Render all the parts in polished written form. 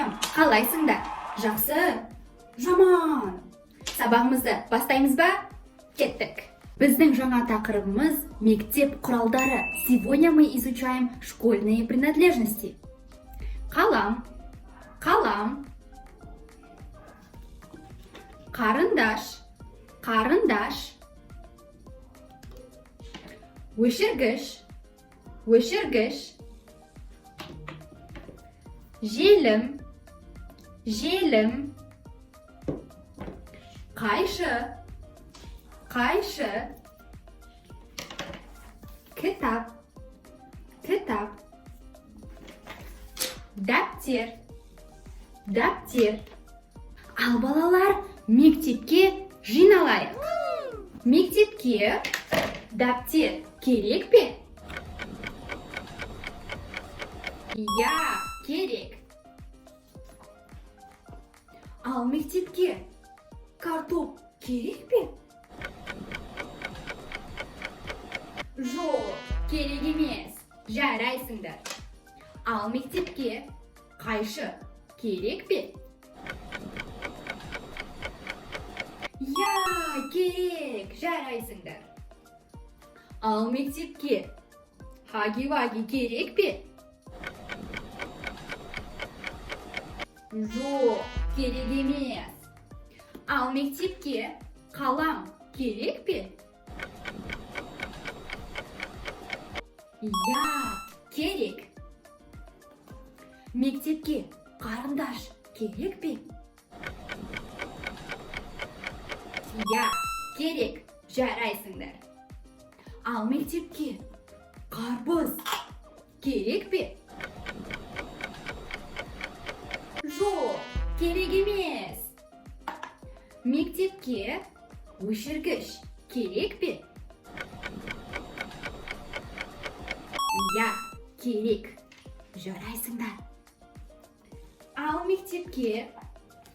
балам, қалайсыңдар? Жақсы? Жаман. Сабағымызды бастаймыз ба? Кеттік. Біздің жаңа тақырыбымыз мектеп құралдары. Сегодня мы изучаем школьные принадлежности. Қалам, қалам. Қарындаш, қарындаш. Өшіргіш, өшіргіш. Желім, желім. Қайшы, қайшы. Кітап, кітап. Дәптер, дәптер. Ал балалар, мектепке жиналайық. Мектепке дәптер керек пе? Я, керек. Ал мектепке картоп керек пе? Жоқ, керек емес. Жарайсыңдар. Ал мектепке қайшы керек пе? Я, керек. Жарайсыңдар. Ал мектепке хаги-ваги керек пе? Жоқ, керек емес. Ал мектепке қалам керек пе? Я, керек. Мектепке қарындаш керек пе? Я, керек. Жарайсыңдар. Ал мектепке қарбыз керек пе? Жоқ, керек емес. Мектепке өшіргіш керек пе? Я, керек. Жарайсыңдар. Ал мектепке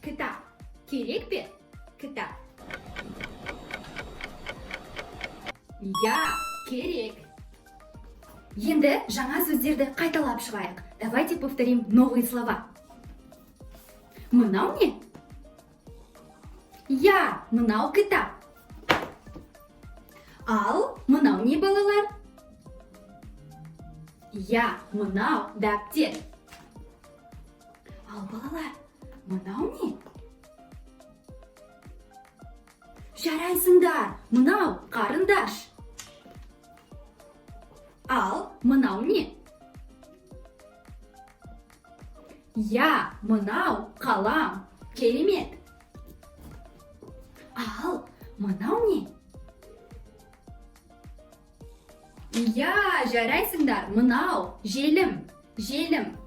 кітап керек пе? Кітап. Я, керек. Енді жаңа сөздерді қайталап шығайық. Давайте повторим новые слова. Мынау не? Я, мынау кітап. Ал мынау не, балалар? Я, мынау дәптер. Ал балалар, мынау не? Жарайсыңдар, мынау қарындаш. Ал мынау не? Я, мынау қалам. Керемет. Ал мынау не? Я, жарайсыңдар, мынау желім. Желім.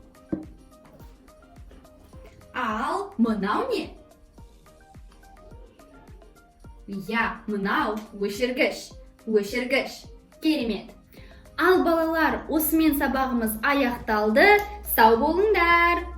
Ал мынау не? Я, мынау өшіргіш. Өшіргіш. Керемет. Ал балалар, осымен сабағымыз аяқталды. Сау болыңдар.